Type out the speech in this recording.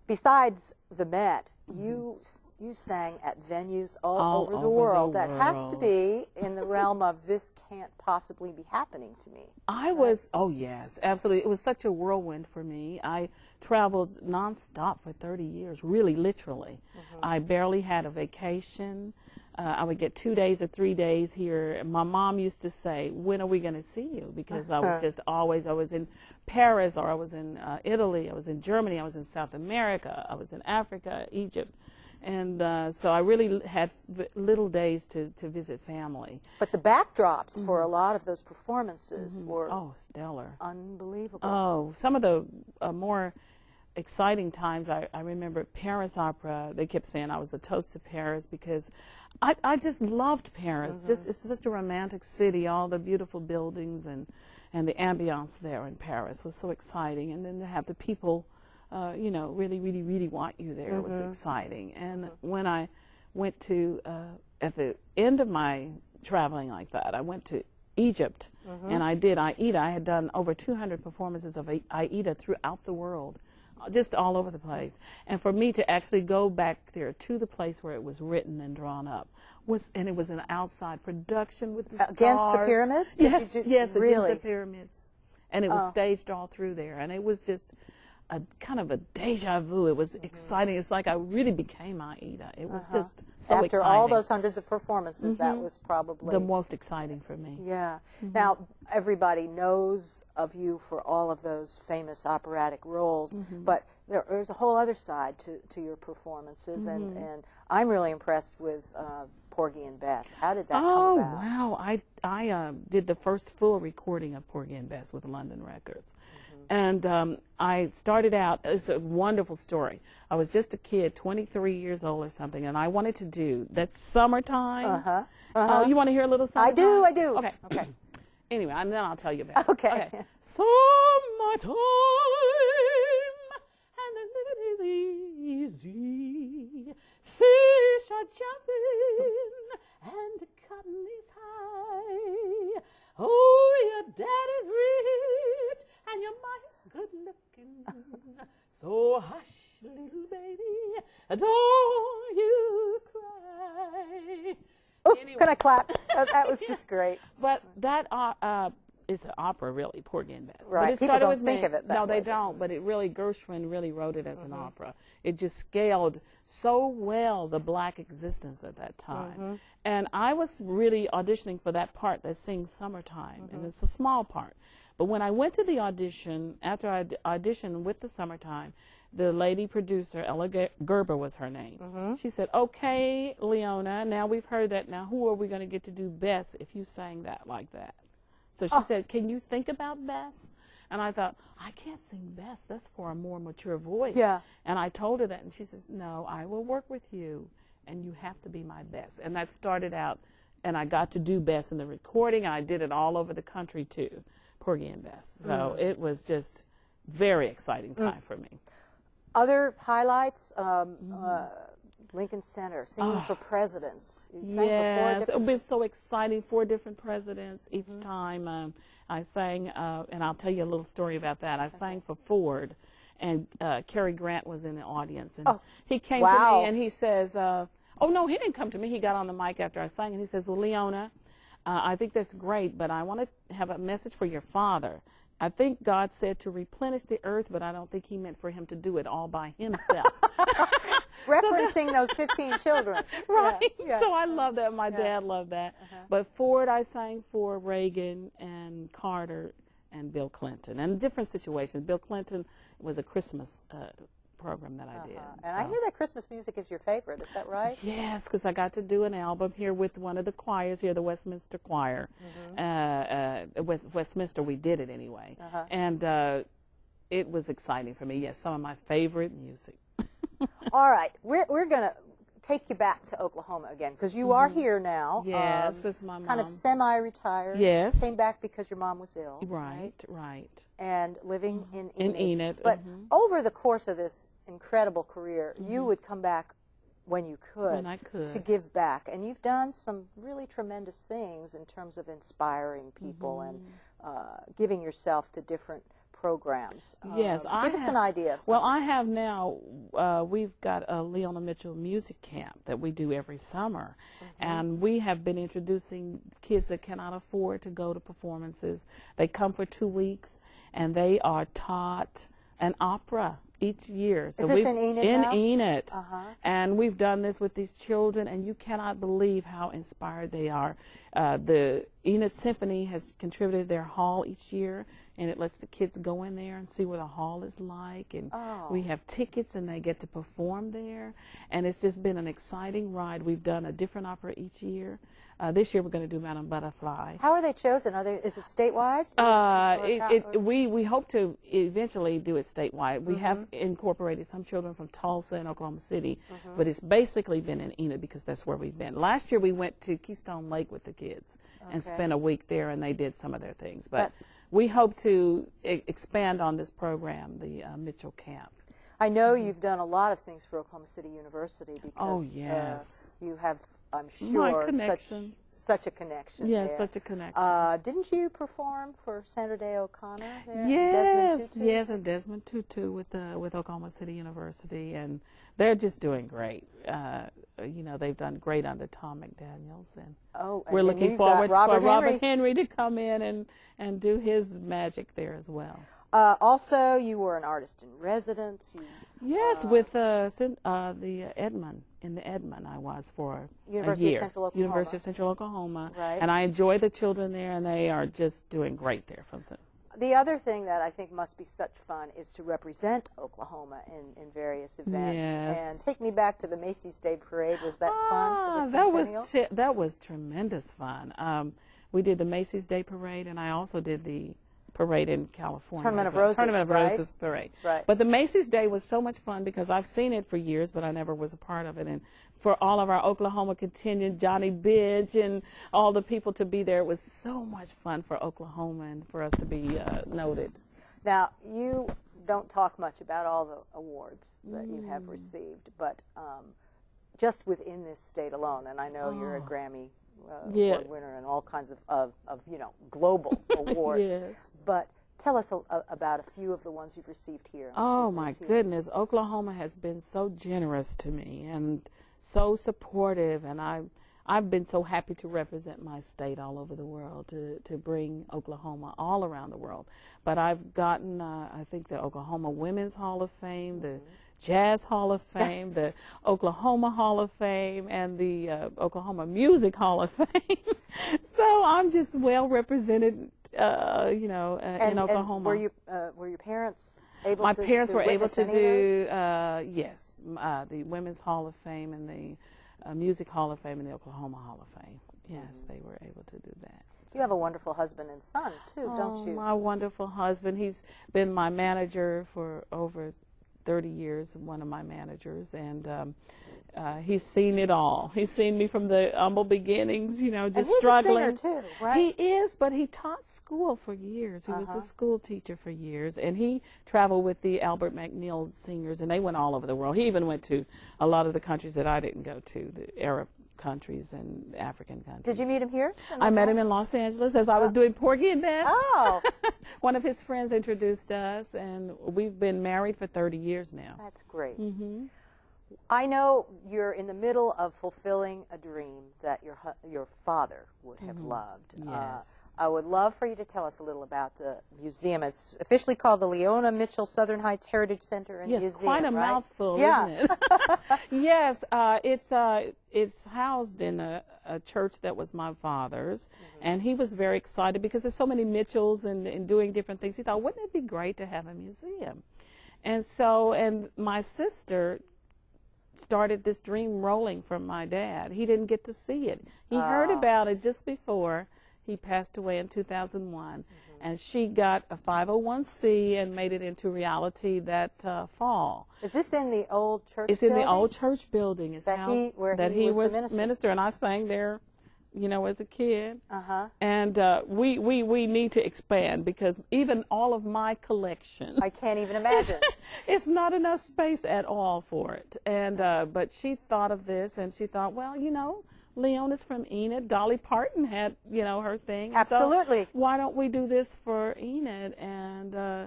besides the Met, you sang at venues all over the world that have to be in the realm of this can't possibly be happening to me. Oh yes, absolutely. It was such a whirlwind for me. I traveled nonstop for 30 years, really, literally. I barely had a vacation. I would get 2 days or 3 days here. My mom used to say, when are we going to see you? Because I was just I was in Paris, or I was in Italy, I was in Germany, I was in South America, I was in Africa, Egypt. And so I really had little days to visit family. But the backdrops for a lot of those performances were stellar. Unbelievable. Oh, some of the more exciting times, I remember Paris Opera. They kept saying I was the toast to Paris because I just loved Paris. It's such a romantic city, all the beautiful buildings and the ambiance there in Paris was so exciting. And then to have the people, you know, really want you there was exciting. And when I went to, at the end of my traveling like that, I went to Egypt and I did AIDA. I had done over 200 performances of AIDA throughout the world, just all over the place. And for me to actually go back there to the place where it was written and drawn up, and it was an outside production with the stars. Against the pyramids? Yes, yes, really? against the pyramids. And it was staged all through there. And it was just a kind of a deja vu. It was exciting. It's like I really became AIDA. It was just so After exciting. all those hundreds of performances, that was probably the most exciting for me. Yeah. Now, everybody knows of you for all of those famous operatic roles, but there's a whole other side to your performances, and I'm really impressed with Porgy and Bess. How did that come about? Oh, wow. I did the first full recording of Porgy and Bess with London Records. And I started out, it's a wonderful story. I was just a kid, 23 years old or something, and I wanted to do that Summertime. You want to hear a little Summertime? I do. Okay. Anyway, and then I'll tell you about it. Okay. Summertime, and the living is easy. Fish are jumping, and the cotton is high. Oh, your daddy's rich, and your mom's good looking. So hush, little baby, don't you cry. Oh, Anyway. can I clap? That was just great. But that is an opera, really, Porgy and Bess. Right. But it People started don't with think me. of it that No, way, they don't. But it really, Gershwin really wrote it as an opera. It just scaled so well the black existence at that time. And I was really auditioning for that part that sings Summertime, and it's a small part. But when I went to the audition, after I auditioned with the Summertime, the lady producer, Ella Gerber was her name. She said, okay, Leona, now we've heard that. Now who are we going to get to do Bess if you sang that like that? So she said, can you think about Bess? And I thought, I can't sing Bess. That's for a more mature voice. Yeah. And I told her that, and she says, no, I will work with you, and you have to be my Bess. And that started out, and I got to do Bess in the recording, and I did it all over the country, too, Porgy and Bess. So it was just very exciting time for me. Other highlights, Lincoln Center, singing for presidents. You sang Yes, for it's been so exciting. 4 different presidents each time. I sang, and I'll tell you a little story about that. I sang for Ford, and Cary Grant was in the audience, and he came to me and he says, oh no, he didn't come to me. He got on the mic after I sang, and he says, well, Leona, I think that's great, but I want to have a message for your father. I think God said to replenish the earth, but I don't think he meant for him to do it all by himself. Referencing those 15 children. Right. Yeah. So I love that. My dad loved that. But Ford, I sang for Reagan and Carter and Bill Clinton, and different situations. Bill Clinton was a Christmas program that I did. And I hear that Christmas music is your favorite. Is that right? Yes, because I got to do an album here with one of the choirs here, the Westminster Choir. With Westminster, we did it anyway. And it was exciting for me. Yes, some of my favorite music. All right. We're going to take you back to Oklahoma again, because you are here now. Yes, it's my mom. Kind of semi-retired. Yes. Came back because your mom was ill. Right. And living in Enid. In Enid. But over the course of this incredible career, you would come back when you could. When I could. To give back. And you've done some really tremendous things in terms of inspiring people and giving yourself to different programs. Yes, give us an idea. Well, I have now, we've got a Leona Mitchell music camp that we do every summer. And we have been introducing kids that cannot afford to go to performances. They come for 2 weeks, and they are taught an opera each year. So is this in Enid now? In Enid. And we've done this with these children, and you cannot believe how inspired they are. The Enid Symphony has contributed their hall each year, and it lets the kids go in there and see what a hall is like. And we have tickets, and they get to perform there. And it's just been an exciting ride. We've done a different opera each year. This year we're going to do Madame Butterfly. How are they chosen? Is it statewide? We hope to eventually do it statewide. We have incorporated some children from Tulsa and Oklahoma City, but it's basically been in Enid because that's where we've been. Last year we went to Keystone Lake with the kids and spent a week there, and they did some of their things. But we hope to expand on this program, the Mitchell Camp. I know you've done a lot of things for Oklahoma City University because you have, I'm sure, such a connection. Yes, there. such a connection. Didn't you perform for Sandra Day O'Connor there? Yes, Desmond Tutu? yes, and Desmond Tutu with Oklahoma City University, and they're just doing great. You know, they've done great under Tom McDaniels, and we're looking forward for Robert Henry to come in and do his magic there as well. Also, you were an artist in residence. Yes, with the Edmond. In the Edmond, I was for University a year. Of Central Oklahoma. University of Central Oklahoma. Right. And I enjoy the children there, and they are just doing great there. The other thing that I think must be such fun is to represent Oklahoma in various events. Yes. And take me back to the Macy's Day Parade. Was that fun? That was tremendous fun. We did the Macy's Day Parade, and I also did the parade in California. Tournament of Roses, Tournament of Roses parade. Right. But the Macy's Day was so much fun because I've seen it for years, but I never was a part of it. And for all of our Oklahoma contingent, Johnny Bidge and all the people to be there, it was so much fun for Oklahoma and for us to be noted. Now, you don't talk much about all the awards that you have received, but just within this state alone, and I know you're a Grammy award winner and all kinds of global awards. Yes. But tell us about a few of the ones you've received here. Oh, my goodness. Oklahoma has been so generous to me and so supportive, and I've been so happy to represent my state all over the world, to bring Oklahoma all around the world. But I've gotten, I think, the Oklahoma Women's Hall of Fame, the Jazz Hall of Fame, the Oklahoma Hall of Fame, and the Oklahoma Music Hall of Fame. So I'm just well represented, in Oklahoma. And were your parents able My to parents were able to do, yes, the Women's Hall of Fame and the Music Hall of Fame and the Oklahoma Hall of Fame. Yes, they were able to do that. You have a wonderful husband and son, too, don't you? My wonderful husband. He's been my manager for over 30 years, one of my managers, and he's seen it all. He's seen me from the humble beginnings, just struggling. And he's a singer, too, right? He is, but he taught school for years. He was a school teacher for years, and he traveled with the Albert McNeil Singers, and they went all over the world. He even went to a lot of the countries that I didn't go to, the Arab countries and African countries. Did you meet him here? I met him in Los Angeles as I was doing Porgy and Bess. Oh. One of his friends introduced us, and we've been married for 30 years now. That's great. I know you're in the middle of fulfilling a dream that your father would have loved. Yes. I would love for you to tell us a little about the museum. It's officially called the Leona Mitchell Southern Heights Heritage Center and Museum. Yes, quite a mouthful, yeah. isn't it? Yes, it's housed in a church that was my father's, and he was very excited because there's so many Mitchells and doing different things. He thought, wouldn't it be great to have a museum? And my sister started this dream rolling from my dad. He didn't get to see it. He heard about it just before he passed away in 2001, and she got a 501c and made it into reality that fall. Is this in the old church It's building? in the old church building. It's where he was the minister, and I sang there, as a kid. And we need to expand because even all of my collection, I can't even imagine. It's not enough space at all for it. And but she thought of this, and she thought, well, Leona's from Enid. Dolly Parton had, her thing. Absolutely. So why don't we do this for Enid? And